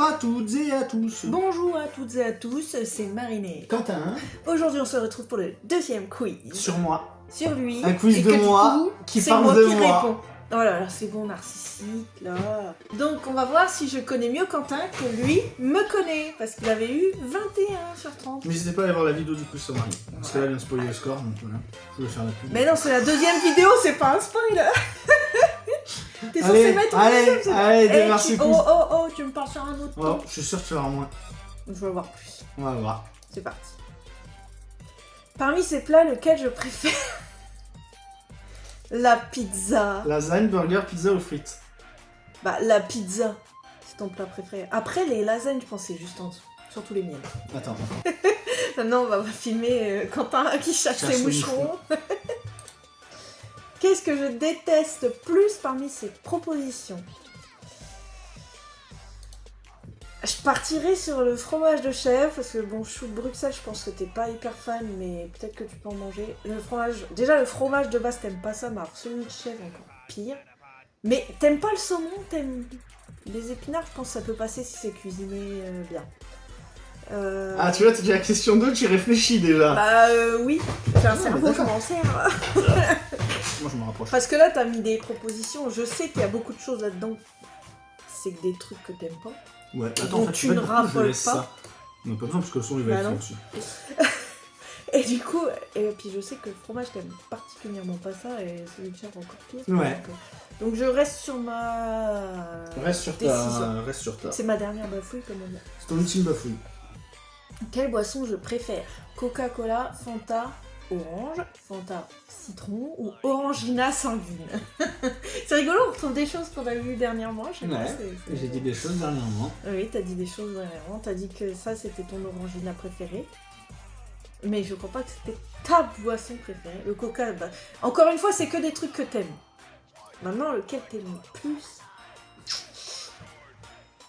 Bonjour à toutes et à tous. Bonjour à toutes et à tous, c'est Marinée. Quentin. Aujourd'hui on se retrouve pour le deuxième quiz. Sur moi. Sur lui. Un quiz et de que, moi du coup, qui c'est parle moi de qui moi. réponds. Oh là là, c'est bon narcissique là. Donc on va voir si je connais mieux Quentin que lui me connaît. Parce qu'il avait eu 21 sur 30. N'hésitez pas à aller voir la vidéo du quiz sur Marie. Parce qu'elle vient de spoiler le score, donc voilà. Je voulais faire la pub. Mais non, c'est la deuxième vidéo, c'est pas un spoiler. T'es censé mettre une deuxième, c'est- allez, Eh, démarre tu- ce Oh quiz. oh oh, tu me parles sur un autre Oh, ton. je suis sûr que tu vas avoir moins. Je veux voir plus. On va voir. C'est parti. Parmi ces plats, lequel je préfère? La pizza. Lasagne, burger, pizza ou frites? Bah, la pizza, c'est ton plat préféré. Après, les lasagnes, je pense que c'est juste en dessous. Surtout les miennes. Attends. Maintenant, on va filmer Quentin qui cherche Cherche ses ses moucherons. Qu'est-ce que je déteste plus parmi ces propositions? Je partirai sur le fromage de chèvre, parce que bon, chou de Bruxelles, je pense que t'es pas hyper fan, mais peut-être que tu peux en manger. Le fromage, déjà le fromage de base, t'aimes pas ça, mais alors celui de chèvre, encore pire. Mais t'aimes pas le saumon, t'aimes les épinards, je pense que ça peut passer si c'est cuisiné bien. Ah, tu vois, t'as déjà la question 2, tu y réfléchis déjà. Bah oui, j'ai un mais cerveau, je d'accord. m'en sers. Moi, je me rapproche. Parce que là, t'as mis des propositions, je sais qu'il y a beaucoup de choses là-dedans. C'est que des trucs que t'aimes pas. Ouais, attends, dont en fait, tu pas ne du coup, je raffoles laisse pas. ça. Non, pas besoin, parce que le son, il va Bah être non. dessus. Et du coup, et puis je sais que le fromage, t'aimes particulièrement pas ça, et celui de chèvre encore pire. Ouais. Donc je reste sur ma... Reste sur décision. Reste sur ta. C'est ma dernière bafouille, comme on dit. C'est ton ultime bafouille. Quelle boisson je préfère? Coca-Cola, Fanta, orange, Fanta citron ou Orangina sanguine? C'est rigolo, on retrouve des choses qu'on a vues dernièrement. Je sais pas, Ouais, c'est- j'ai dit des choses dernièrement. Oui, t'as dit des choses dernièrement. T'as dit que ça, c'était ton Orangina préféré. Mais je crois pas que c'était ta boisson préférée. Le Coca, bah, encore une fois, c'est que des trucs que t'aimes. Maintenant, lequel t'aimes le plus?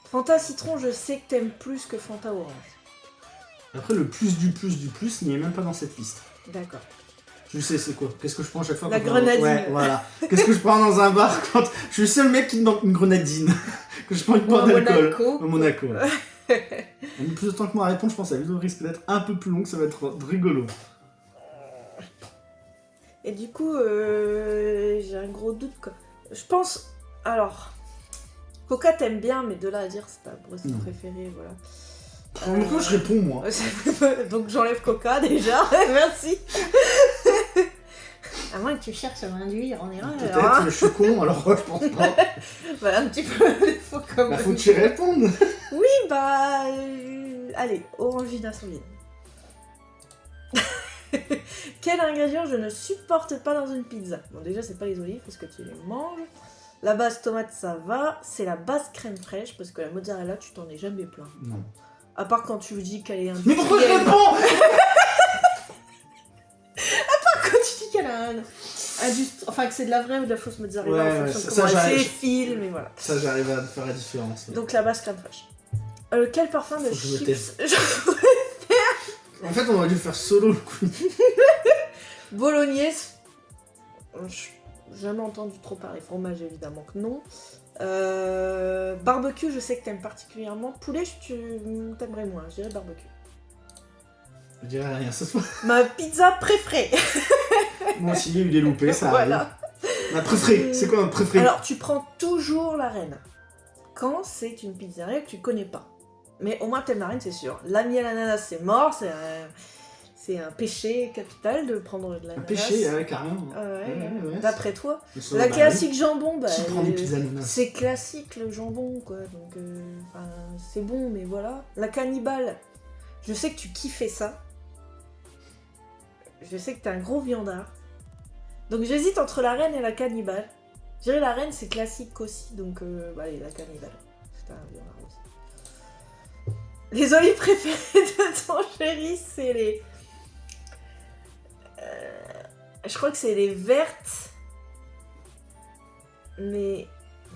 Fanta citron, je sais que t'aimes plus que Fanta orange. Après, le plus du plus n'y est même pas dans cette liste. D'accord. Je sais, c'est quoi? Qu'est-ce que je prends à chaque fois La quand on- grenadine. Ouais, voilà. Qu'est-ce que je prends dans un bar quand... Je suis le seul mec qui me manque une grenadine. Que je prends une Ou un pointe d'alcool. Monaco. Au Monaco. Ouais. On a mis plus de temps que moi à répondre, je pense que la vidéo risque d'être un peu plus longue, ça va être rigolo. Et du coup, j'ai un gros doute, quoi. Je pense... Alors... Coca, t'aimes bien, mais de là à dire c'est ta boisson Non. préférée, voilà. Pourquoi je réponds, moi? Donc j'enlève Coca déjà, merci. À moins que tu cherches à m'induire en erreur. Peut-être, hein. mais je suis con, alors je pense pas. Bah, un petit peu, faut comme... Bah, faut que tu répondes. Oui, bah... allez, Orangina sanguine. Quel ingrédient je ne supporte pas dans une pizza? Bon, déjà, c'est pas les olives, parce que tu les manges. La base tomate, ça va. C'est la base crème fraîche, parce que la mozzarella, tu t'en es jamais plein. Non. À part quand tu dis qu'elle est industrielle. Mais pourquoi je réponds? Quand tu dis qu'elle a un... Enfin, que c'est de la vraie ou de la fausse mozzarella, Ouais, en ouais, fonction de ça, comment elle j'arrive. s'effile, mais voilà. Ça, j'arrive à faire la différence. Ouais. Donc la base crème fraîche. Quel parfum de Faut que je me chips En fait, on aurait dû le faire solo, le coup. Bolognaise. J'ai jamais entendu trop parler. Fromage, évidemment que non. Barbecue, je sais que t'aimes particulièrement. Poulet, tu t'aimerais moins. Je dirais barbecue. Je dirais rien ce soir. Ma pizza préférée. Moi aussi, il y a eu des loupés, ça Voilà. arrive. Ma préférée, c'est quoi ma préférée? Alors, tu prends toujours la reine. Quand c'est une pizzeria que tu connais pas. Mais au moins, t'aimes la reine, c'est sûr. L'ami à l'ananas, c'est mort. C'est un péché capital de prendre de l'ananas. Un péché, ouais, carrément. Ouais, Ouais. d'après toi. Mais ça, La bah, classique jambon, bah, Qui prend des pizzas ananas? c'est classique le jambon, quoi. Donc, enfin, c'est bon, mais voilà. La cannibale, je sais que tu kiffais ça. Je sais que t'es un gros viandard. Donc j'hésite entre la reine et la cannibale. Je dirais la reine, c'est classique aussi, donc bah, allez, la cannibale. C'est un viandard aussi. Les olives préférées de ton chéri, c'est les... je crois que c'est les vertes. Mais...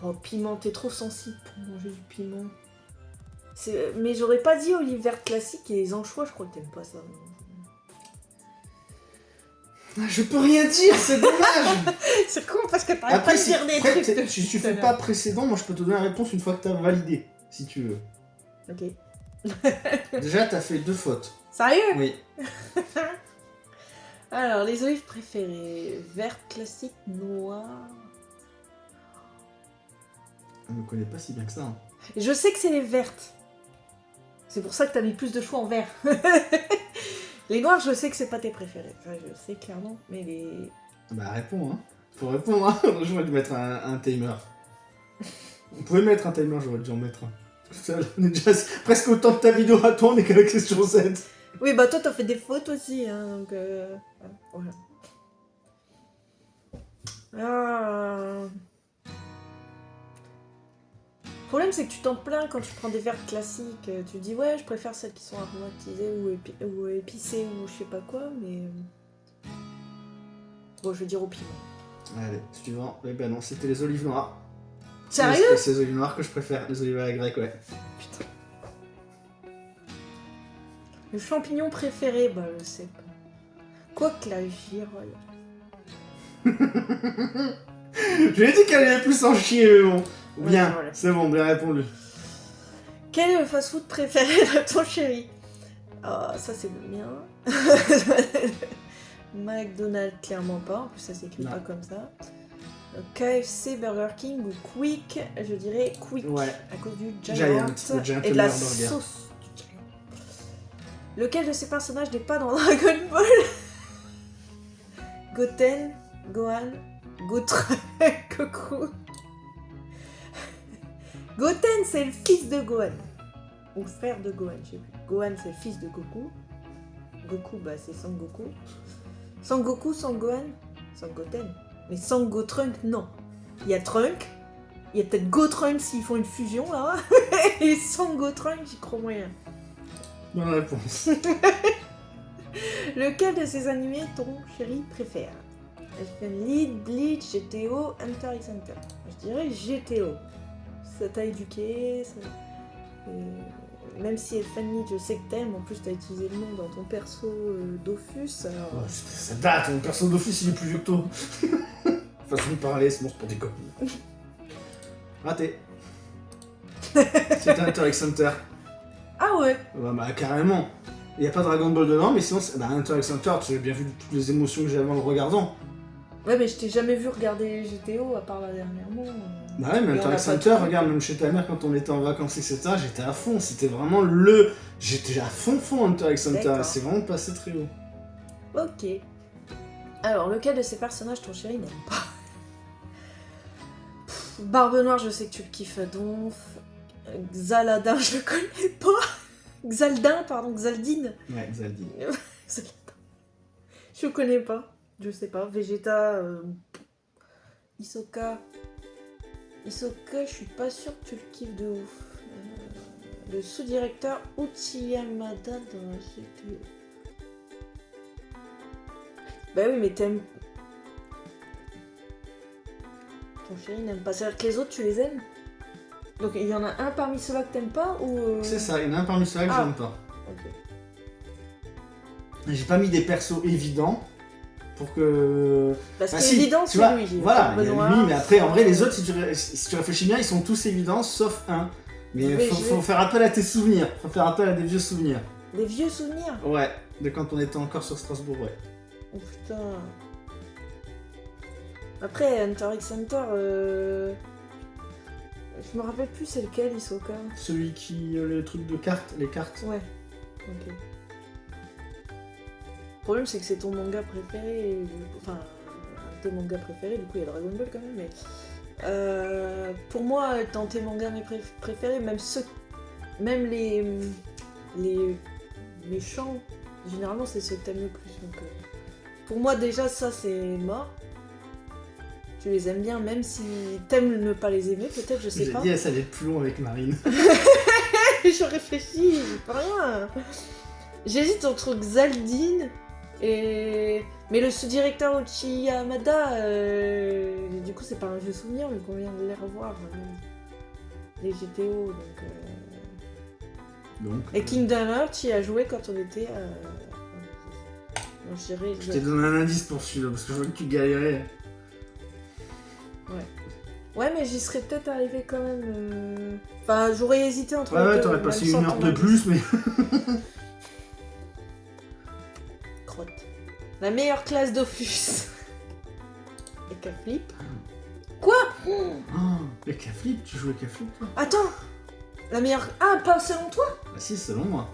Oh, piment, t'es trop sensible pour manger du piment. Mais j'aurais pas dit olives vertes classiques et les anchois, je crois que t'aimes pas ça. Je peux rien dire, c'est dommage. C'est con parce que t'arrêtes pas de dire des trucs. Si tu fais pas précédent, moi je peux te donner la réponse une fois que t'as validé, si tu veux. Ok. Déjà, t'as fait 2 fautes. Sérieux? Oui. Alors, les olives préférées. Vert classique, noir. On ne connaît pas si bien que ça. Hein. Je sais que c'est les vertes. C'est pour ça que t'as mis plus de choix en vert. Les noirs, je sais que c'est pas tes préférés. Ça, je sais clairement. Mais les... Bah réponds, hein. Faut répondre, hein. J'aurais dû mettre un timer. On pouvait mettre un timer, j'aurais dû en mettre un. Ça, on est déjà presque autant de ta vidéo à toi, on est qu'à la question 7. Oui, bah toi, t'as fait des fautes aussi, hein, donc... voilà. Le problème, c'est que tu t'en plains quand tu prends des verres classiques. Tu dis, ouais, je préfère celles qui sont aromatisées ou épicées ou je sais pas quoi, mais... Bon, je vais dire au piment. Allez, suivant. Eh ben non, c'était les olives noires. Sérieux? C'est les olives noires que je préfère, les olives à la grecque, ouais. Putain. Le champignon préféré, bah je sais pas. Quoique la girole. Je lui ai dit qu'elle allait plus en chier, mais bon. Bien, voilà. c'est bon, bien répondu. Quel est le fast-food préféré de ton chéri? Ah, ça c'est le mien. McDonald's, clairement pas. En plus, ça s'écrit Non. pas comme ça. KFC, Burger King ou Quick? Je dirais Quick. Ouais. À cause du Giant, Giant, le Giant et de la Burger. sauce du Giant. Lequel de ces personnages n'est pas dans Dragon Ball? Goten, Gohan, Gotrek, Goku. Goten, c'est le fils de Gohan. Ou frère de Gohan, je sais plus. Gohan, c'est le fils de Goku. Goku, bah c'est Sangoku. Sangoku, Sangohan, Sangoten. Mais Sangotrunk, non. Il y a Trunk. Il y a peut-être Gotrunk s'ils font une fusion, là. Et Sangotrunk, j'y crois moyen. Bonne réponse. Lequel de ces animés ton chéri préfère? Lead, Bleach, GTO, Hunter x Hunter. Je dirais GTO. Ça t'a éduqué, ça... même si Elfen je sais que t'aimes, en plus t'as utilisé le nom dans ton perso Dofus, alors... Oh, ça date, mon perso d'office il est plus vieux que toi. Façon de parler, c'est bon, c'est pour des copines. Raté. C'était Hunter x Hunter. Ah ouais. Bah carrément. Il n'y a pas Dragon Ball dedans, mais sinon, bah, Hunter x Hunter, tu as bien vu toutes les émotions que j'avais en le regardant. Ouais, mais je t'ai jamais vu regarder GTO à part là dernièrement. Bah ouais, mais Et on Hunter a x pas Hunter, tout. regarde, même chez ta mère quand on était en vacances, etc., j'étais à fond. C'était vraiment J'étais à fond Hunter x Hunter. D'accord. C'est vraiment passé très haut. Ok. Alors, lequel de ces personnages ton chéri n'aime pas? Barbe Noire, je sais que tu le kiffes à donf. Xaladin, je le connais pas. Xaldin, pardon, Xaldine. Ouais, Zaldi. Xaldin. Je connais pas. Je sais pas. Vegeta. Hisoka. Hisoka, je suis pas sûre que tu le kiffes de ouf. Le sous-directeur Uchiyamada dans la GTO. Bah oui, mais t'aimes. Ton chéri n'aime pas. C'est-à-dire que les autres, tu les aimes? Donc il y en a un parmi ceux-là que t'aimes pas ou... C'est ça, il y en a un parmi ceux-là que Ah. j'aime pas. Ok. J'ai pas mis des persos évidents pour que. Parce Bah que si, évident, tu c'est vois, lui. voilà, il y a Benoît, lui, mais après, en vrai, les autres, si tu réfléchis bien, ils sont tous évidents, sauf un. Mais Mais faut faire appel à tes souvenirs, faut faire appel à des vieux souvenirs. Des vieux souvenirs. Ouais, de quand on était encore sur Strasbourg, ouais. Oh putain. Après, Hunter x Hunter, je me rappelle plus c'est lequel, Hisoka. Celui qui. Le truc de cartes, les cartes. Ouais. Ok. Le problème, c'est que c'est ton manga préféré. Enfin, un de tes mangas préférés, du coup, il y a Dragon Ball quand même, mais. Pour moi, dans tes mangas préférés, même les méchants, généralement, c'est ceux que t'aimes le plus. Donc, pour moi, déjà, ça, c'est mort. Tu les aimes bien, même si t'aimes ne pas les aimer, peut-être, je sais J'ai pas. dit, ça allait être plus long avec Marine. Je réfléchis, j'ai pas rien. J'hésite entre Xaldine et... Mais le sous-directeur Uchiyamada, du coup c'est pas un vieux souvenir, mais qu'on vient de les revoir. Les GTO, Donc. Et Kingdom Hearts, y a joué quand on était... je dirais... Je t'ai donné un indice pour celui-là, parce que je vois que tu galérais. Ouais. Ouais, mais j'y serais peut-être arrivé quand même. Enfin, j'aurais hésité entre les Ouais, deux. t'aurais même passé sans une heure ton de indice. plus, mais... Crotte. La meilleure classe Dofus. Et K-Flip. Quoi? Oh, les K-Flip, tu joues les K-Flip, toi? Attends. La meilleure... Ah, pas selon toi? Bah si, selon moi.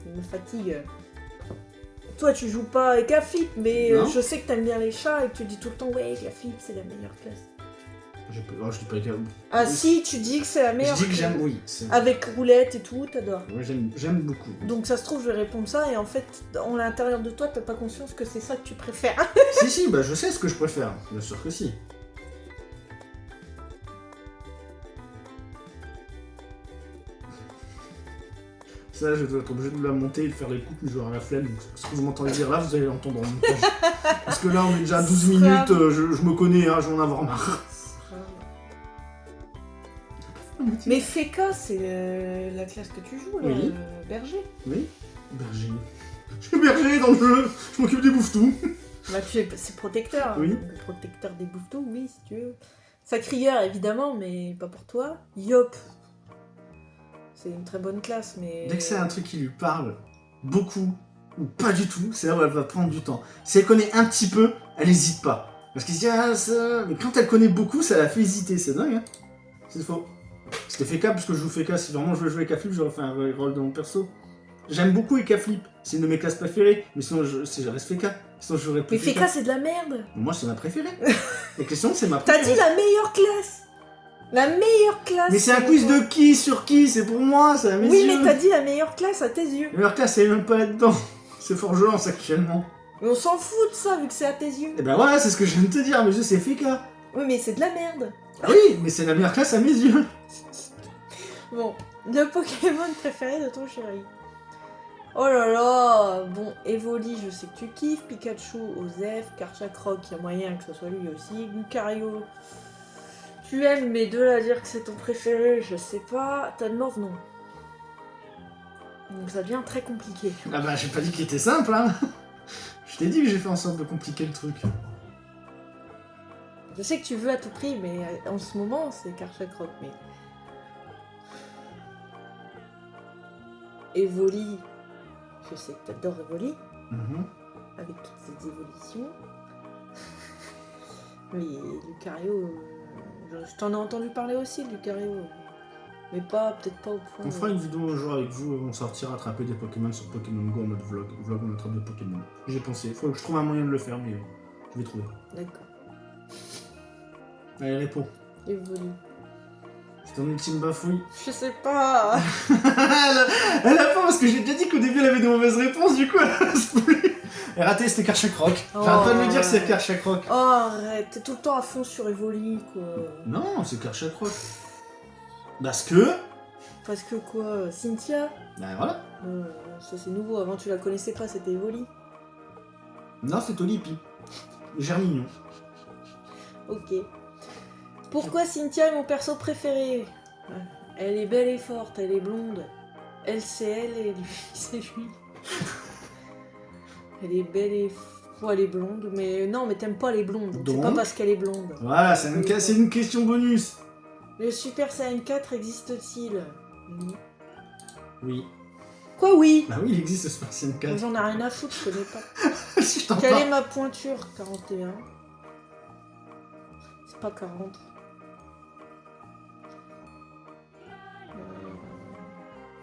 Il me fatigue. Toi, tu joues pas avec K-Flip, mais Non. je sais que t'aimes bien les chats et que tu dis tout le temps, ouais, K-Flip, c'est la meilleure classe. Je dis pas K-Flip. Ah Oui. si, tu dis que c'est la Je meilleure dis que classe. j'aime, oui. c'est- Avec roulette et tout, t'adores. Ouais, j'aime beaucoup. Donc ça se trouve, je vais répondre ça, et en fait, en l'intérieur de toi, t'as pas conscience que c'est ça que tu préfères. Si, bah je sais ce que je préfère. Bien sûr que si. Ça, je dois être obligé de la monter et de faire les coupes, mais j'aurai la flemme. Donc, ce que vous m'entendez dire là, vous allez l'entendre en montage. Parce que là, on est déjà à 12 minutes, je me connais, hein, je vais en avoir marre. Mais Feka, c'est la classe que tu joues, là, Oui. berger. Oui, berger. Je suis berger dans le jeu, je m'occupe des bouffetous. Bah, c'est protecteur. hein. Oui. Donc, protecteur des bouffetous, oui, si tu veux. Sacrieur, évidemment, mais pas pour toi. Yop. C'est une très bonne classe, mais... Dès que c'est un truc qui lui parle beaucoup, ou pas du tout, c'est là où elle va prendre du temps. Si elle connaît un petit peu, elle hésite pas. Parce qu'elle se dit, ah ça... Mais quand elle connaît beaucoup, ça la fait hésiter, c'est dingue, hein. C'est faux. C'était Feka, parce que je joue Feka, si vraiment je veux jouer K-Flip, j'aurais fait un rôle de mon perso. J'aime beaucoup K-Flip, c'est une de mes classes préférées, mais sinon je reste Feka. Sinon je jouerais plus Mais Feka, c'est de la merde. Moi c'est ma préférée. La question c'est ma T'as préférée. dit la meilleure classe. La meilleure classe. Mais c'est un quiz de qui sur qui, c'est pour moi, c'est à mes Oui, yeux. mais t'as dit la meilleure classe à tes yeux. La meilleure classe, elle est même pas là-dedans. C'est Forgelance actuellement. Mais on s'en fout de ça, vu que c'est à tes yeux. Et ben voilà, c'est ce que je viens de te dire, mes yeux c'est Feka. Oui, mais c'est de la merde. Ah oui, mais c'est la meilleure classe à mes yeux. Bon, le Pokémon préféré de ton chéri. Oh là là. Bon, Evoli, je sais que tu kiffes. Pikachu, Osef. Karchakroc, il y a moyen que ce soit lui aussi. Lucario, tu aimes, mais de là à dire que c'est ton préféré, je sais pas. Tadmorph, non. Donc ça devient très compliqué. Ah bah j'ai pas dit qu'il était simple, hein. Je t'ai dit que j'ai fait en sorte de compliquer le truc. Je sais que tu veux à tout prix, mais en ce moment, c'est Karchakroc, mais... Evoli, je sais que t'adores Evoli, avec toutes ses évolutions. Mais Lucario, je t'en ai entendu parler aussi de Lucario. Mais peut-être pas au point... On fera une vidéo un jour avec vous, on sortira attraper des Pokémon sur Pokémon Go en mode vlog. Vlog on attrape des Pokémon. J'ai pensé, faut que je trouve un moyen de le faire, mais je vais trouver. D'accord. Allez, réponds. Evoli. C'est ton ultime bafouille. Je sais pas. Elle a pas, parce que j'ai déjà dit qu'au début elle avait des mauvaises réponses, du coup elle reste plus. Elle a raté, c'était Karchakroc. J'arrête pas de le dire, c'est Karchakroc. Oh arrête, t'es tout le temps à fond sur Evoli, quoi. Non, c'est Karchakroc. Parce que... Parce que quoi, Cynthia? Ben voilà. Ça c'est nouveau, avant tu la connaissais pas, c'était Evoli. Non, c'est Tolipi. Germignon. Ok. Pourquoi Cynthia est mon perso préféré? Elle est belle et forte, elle est blonde. Elle c'est elle et lui c'est lui. Elle est belle et... Oh, elle est blonde, mais non, mais t'aimes pas les blondes. C'est Donc pas parce qu'elle est blonde. Voilà, c'est une question bonus. Le Super Saiyan 4 existe-t-il? Oui. Oui. Quoi oui? Bah oui, il existe ce Super Saiyan 4. J'en ai rien à foutre, je connais pas. Si je t'en Quelle est parle. ma pointure? 41. C'est pas 40.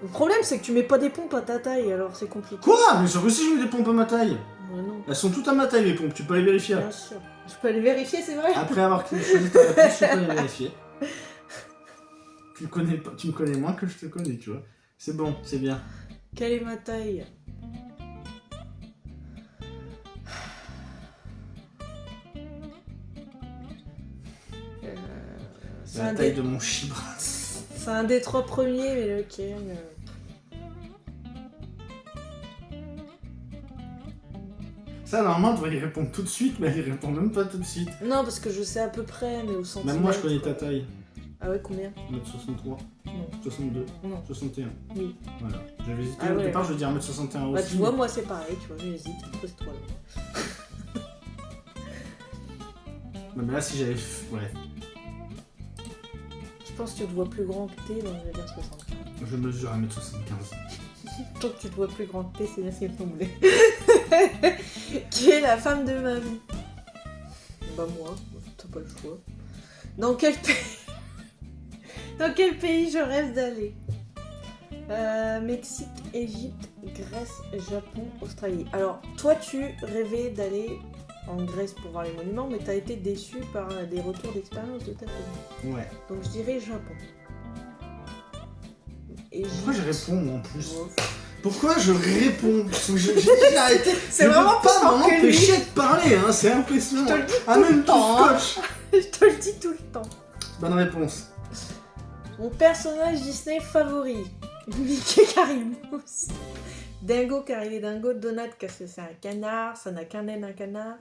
Le problème, c'est que tu mets pas des pompes à ta taille, alors c'est compliqué. Quoi? Mais sûr que si je mets des pompes à ma taille. Ouais, non, Elles sont toutes à ma taille, les pompes, tu peux les vérifier. bien sûr. Je peux aller vérifier, c'est vrai? Après avoir choisi ta réponse, tu peux les vérifier. Tu me connais moins que je te connais, tu vois. C'est bon, c'est bien. Quelle est ma taille? C'est La un, taille des... de mon chibre. c'est un des 3 premiers, mais lequel? Ça, normalement, on devrait y répondre tout de suite, mais elle y répond même pas tout de suite. Non, parce que je sais à peu près, mais au centimètre. Même moi, je connais ta taille. Ah ouais, combien? 1m63, Non. 62, Non. 61. Oui. Voilà. J'avais hésité Ah au ouais. départ, je veux dire 1m61 aussi. Bah tu vois, moi c'est pareil, tu vois, j'hésite entre ces trois-là. Non, mais là, si j'avais. Ouais, Je pense que tu te vois plus grand que T, donc je vais dire 75. je mesure 1m75. Tant que tu te vois plus grand que T, c'est bien ce qu'il me semblait. Qui est la femme de ma vie? Bah moi, t'as pas le choix. Dans quel pays Dans quel pays je rêve d'aller? Mexique, Égypte, Grèce, Japon, Australie. Alors, toi, tu rêvais d'aller en Grèce pour voir les monuments, mais t'as été déçu par des retours d'expérience de ta famille. Ouais. Donc, je dirais Japon. Égypte. Pourquoi je réponds, moi, en plus? Wow. Pourquoi je réponds? Parce que j'ai déjà arrêté. C'est Je peux vraiment plus pas fort que lui. m'empêcher de parler, hein, c'est impressionnant. Je te le dis Ah, tout même le temps, tout hein. scotch. Je te le dis tout le temps. Bonne réponse. Mon personnage Disney favori, Mickey Carimous. Dingo car il est dingo, Donald parce que c'est un canard, ça n'a qu'un naine, un canard.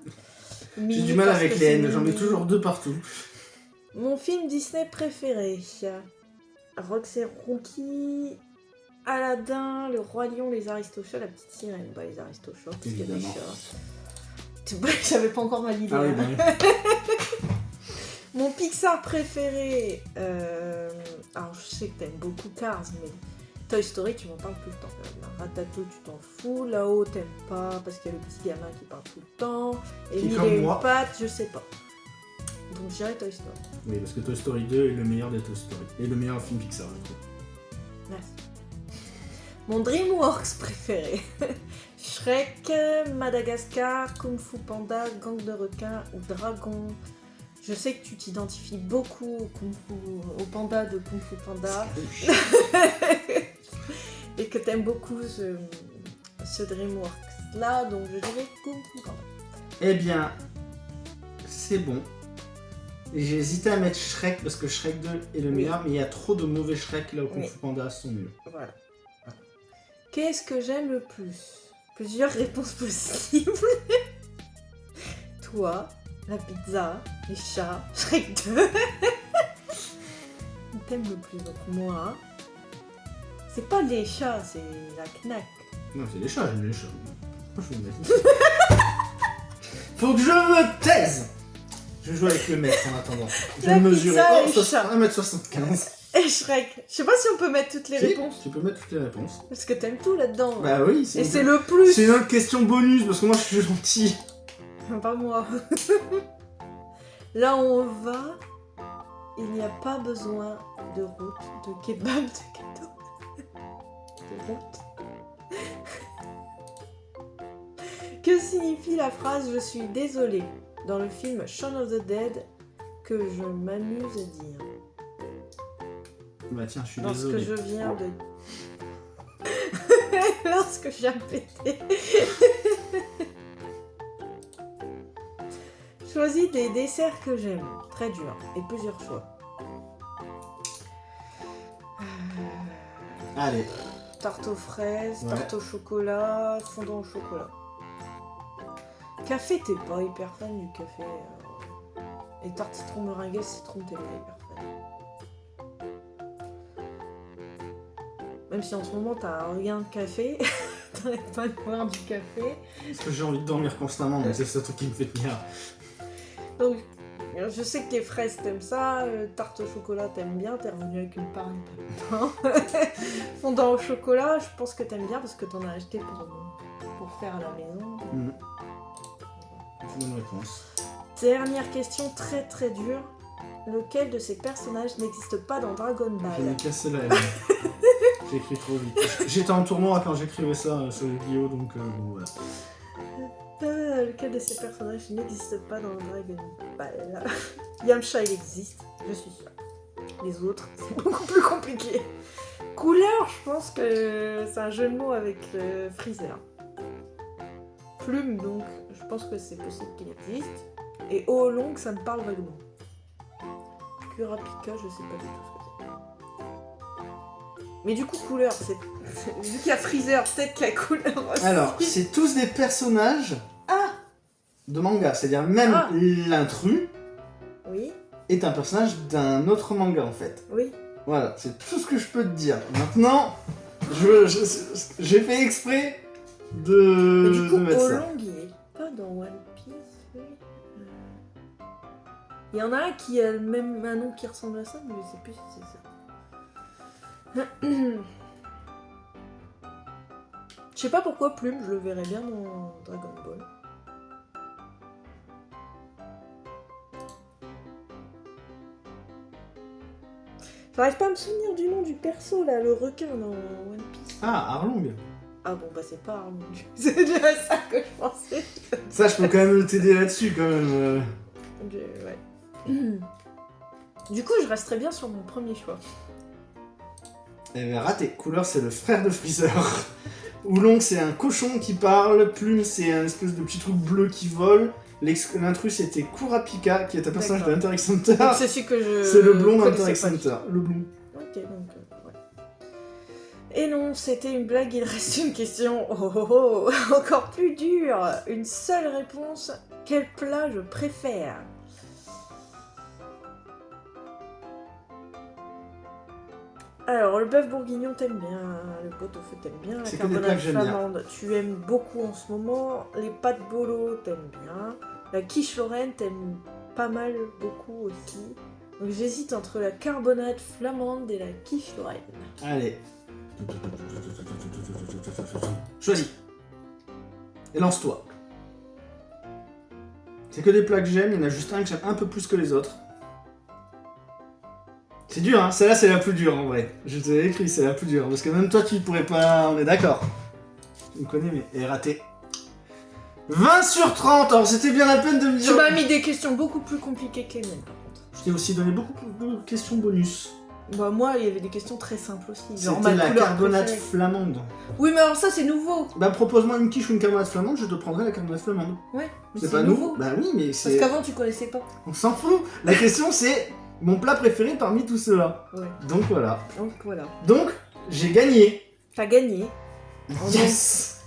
J'ai Minnie du mal parce avec que les c'est haines, j'en mets Minnie. toujours 2 partout. Mon film Disney préféré, Rox et Rookie, Aladdin, Le Roi Lion, Les Aristochats, La Petite Sirène. Bah les Aristochats, parce qu'il y a des Évidemment. chats. J'avais pas encore validé. Ah oui, hein. bah oui. Mon Pixar préféré, alors je sais que t'aimes beaucoup Cars, mais Toy Story tu m'en parles tout le temps. Ratatouille tu t'en fous, là-haut t'aimes pas parce qu'il y a le petit gamin qui parle tout le temps, et mille comme et une moi. pattes, je sais pas. Donc je dirais Toy Story. Oui, parce que Toy Story 2 est le meilleur des Toy Story. Et le meilleur film Pixar, je trouve. Merci. Mon DreamWorks préféré, Shrek, Madagascar, Kung Fu Panda, Gang de requins ou Dragon. Je sais que tu t'identifies beaucoup au panda de Kung Fu Panda et que t'aimes beaucoup ce DreamWorks là, donc je dirais Kung Fu Panda. Eh bien, c'est bon. Et j'ai hésité à mettre Shrek parce que Shrek 2 est le Oui. meilleur, mais il y a trop de mauvais Shrek là où Kung Oui. Fu Panda sont nuls. Voilà. Qu'est-ce que j'aime le plus? Plusieurs réponses possibles. Toi, la pizza, les chats, Shrek 2. T'aimes le plus, donc moi. C'est pas les chats, c'est la knack. Non, c'est les chats, j'aime les chats. Pourquoi je vais le mettre Faut que je me taise. Je joue avec le mec en attendant. Je La vais mesurer. pizza et Oh, le chat. 1m75. Et Shrek. Je sais pas si on peut mettre toutes les Si, réponses. tu peux mettre toutes les réponses. Parce que t'aimes tout là-dedans. Bah oui, Et c'est le plus. C'est une autre question bonus parce que moi je suis gentil. Pas moi. Là où on va, il n'y a pas besoin de route, de kebab, de gâteau. De route. Que signifie la phrase « Je suis désolée » dans le film Shaun of the Dead que je m'amuse à dire? Bah tiens, je suis Lorsque désolé. je viens de... Lorsque je viens de péter. Choisis des desserts que j'aime. Très dur. Et plusieurs choix. Allez, Tarte aux fraises, Ouais. tarte au chocolat, fondant au chocolat. Café, t'es pas hyper fan du café. Et tarte citron meringue, citron, t'es pas hyper fan. Même si en ce moment t'as un regain de café, t'arrêtes pas de boire du café. parce que j'ai envie de dormir constamment, donc c'est ça tout qui me fait tenir. Donc, je sais que les fraises t'aimes ça, tarte au chocolat t'aimes bien, t'es revenu avec une part fondant au chocolat, je pense que t'aimes bien parce que t'en as acheté pour faire à la maison. Bonne réponse. Dernière question très très dure. Lequel de ces personnages n'existe pas dans Dragon Je Ball? m'ai cassé la haine. J'ai écrit trop vite. J'étais en tournoi quand j'écrivais ça sur les vidéos, donc bon voilà. Lequel de ces personnages n'existe pas dans Dragon Ball? Yamcha il existe, je suis sûre. Les autres, c'est beaucoup plus compliqué. Couleur, je pense que c'est un jeu de mots avec Freezer. Plume, donc je pense que c'est possible qu'il existe. Et Oolong, ça me parle vaguement. Kurapika, je sais pas du tout ce que c'est. Mais du coup, couleur, c'est... Vu qu'il y a Freezer, peut-être qu'il y a couleur aussi. Alors, c'est tous des personnages Ah de manga, c'est-à-dire même Ah. l'intrus Oui, est un personnage d'un autre manga en fait. oui. Voilà, c'est tout ce que je peux te dire. Maintenant, j'ai fait exprès Mais de du coup, mettre ça. Oolong, il est pas dans One Piece, lui. Il y en a un qui a même un nom qui ressemble à ça, mais je sais plus si c'est ça. Je sais pas pourquoi Plume, je le verrais bien dans Dragon Ball. J'arrive pas à me souvenir du nom du perso là, le requin dans One Piece. Ah, Arlong. Ah bon bah c'est pas Arlong. C'est déjà ça que je pensais. Ça, je peux quand même t'aider là-dessus, quand même. Ouais. Du coup, je resterai bien sur mon premier choix. Eh bien, raté. Couleur, c'est le frère de Freezer. Oolong, c'est un cochon qui parle. Plume, c'est un espèce de petit truc bleu qui vole. L'intrus, c'était Kurapika, qui est un personnage de D'accord. l'Interact Center. Donc c'est celui que je. C'est le blond connaissais d'Interact pas. Center. Le blond. Ok, donc. Ouais. Et non, c'était une blague, il reste une question. Oh oh oh, encore plus dure. Une seule réponse. Quel plat je préfère? Alors, le bœuf bourguignon, t'aimes bien, le pot-au-feu, t'aimes bien, la C'est que des plats carbonade que j'aime bien. flamande, tu aimes beaucoup en ce moment, les pâtes bolo, t'aimes bien, la quiche Lorraine, t'aimes pas mal, beaucoup aussi. Donc j'hésite entre la carbonade flamande et la quiche Lorraine. Allez. Choisis. Et lance-toi. C'est que des plats que j'aime, il y en a juste un que j'aime un peu plus que les autres. C'est dur, hein. Celle-là, c'est la plus dure, en vrai. Je te l'ai écrit, c'est la plus dure. Parce que même toi, tu pourrais pas... On est d'accord. Tu me connais, mais... Et raté. 20 sur 30. Alors, c'était bien la peine de me Tu dire... m'as mis des questions beaucoup plus compliquées que les miennes, par contre. Je t'ai aussi donné beaucoup de questions bonus. Bah moi, il y avait des questions très simples aussi. Genre C'était ma la couleur carbonade préférée. flamande. Oui, mais alors ça, c'est nouveau. Bah, propose-moi une quiche ou une carbonade flamande, je te prendrai la carbonade flamande. Ouais, mais C'est pas nouveau. Bah oui, mais Parce c'est... qu'avant, tu connaissais pas. On s'en fout. La question, c'est mon plat préféré parmi tout cela. Ouais, Donc voilà. donc voilà. Donc, j'ai gagné. T'as gagné. Yes.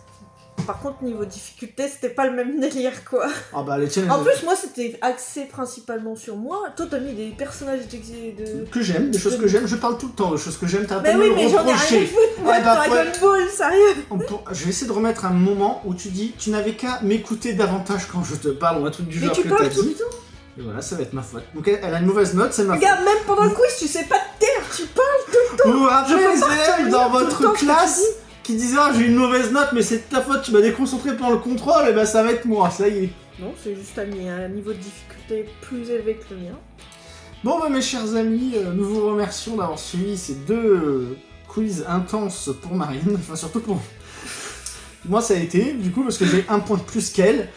Par contre, niveau difficulté, c'était pas le même délire, quoi. Ah bah les challenges En plus, moi, c'était axé principalement sur moi. Toi, t'as mis des personnages de... que j'aime, des choses que j'aime, je parle tout le temps de choses que j'aime, t'as Mais pas oui, me mais j'en ai rien à reprocher. foutre, moi, Eh bah, Dragon Ball, sérieux. Je vais essayer de remettre un moment où tu dis tu n'avais qu'à m'écouter davantage quand je te parle ou un truc du Mais genre tu que t'as parles tout dit. le temps. Et voilà, ça va être ma faute. Donc elle a une mauvaise note, c'est ma faute. Regarde, même pendant le quiz, tu sais pas te taire, tu parles. Vous vous rappelez Je peux les pas élèves retenir dans tout le votre temps ce que tu classe dis. qui disaient ah, j'ai une mauvaise note mais c'est de ta faute, tu m'as déconcentré pendant le contrôle, et bah ça va être moi, ça y est. Non, c'est juste à mis un niveau de difficulté plus élevé que le mien. Bon bah mes chers amis, nous vous remercions d'avoir suivi ces deux quiz intenses pour Marine, enfin surtout pour moi ça a été, du coup parce que j'ai un point de plus qu'elle.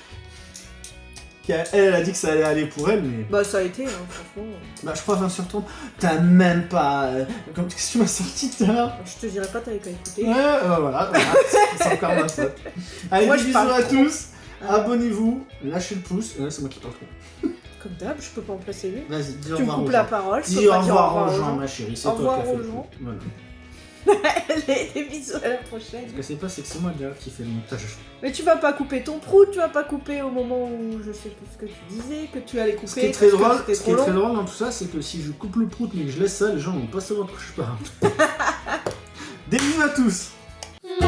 Elle a dit que ça allait aller pour elle, mais... Bah, ça a été, hein, franchement. Bah je crois 20 sur 30, t'as même pas... Qu'est-ce que tu m'as sorti tout à l'heure? Je te dirais pas, t'avais qu'à écouter. Ouais, voilà, c'est encore ma faute. Allez, Moi, des je bisous parle à trop. tous, abonnez-vous, lâchez le pouce, c'est moi qui parle trop. Comme d'hab, je peux pas en placer une. Vas-y, dis au Tu me revoir coupes aux la gens. parole, je Dis peux au pas dire revoir aux gens, ma chérie, c'est Au toi qui as revoir fait aux le gens. coup. Voilà. Les bisous à la prochaine. Ce que c'est pas, c'est que c'est moi d'ailleurs qui fais le montage. Mais tu vas pas couper ton prout, tu vas pas couper au moment où je sais plus ce que tu disais, que tu allais couper. Ce qui est très parce que drôle, c'était ce qui est trop très long. drôle dans tout ça, c'est que si je coupe le prout mais que je laisse ça, les gens vont pas savoir que je parle. Des bisous à tous. La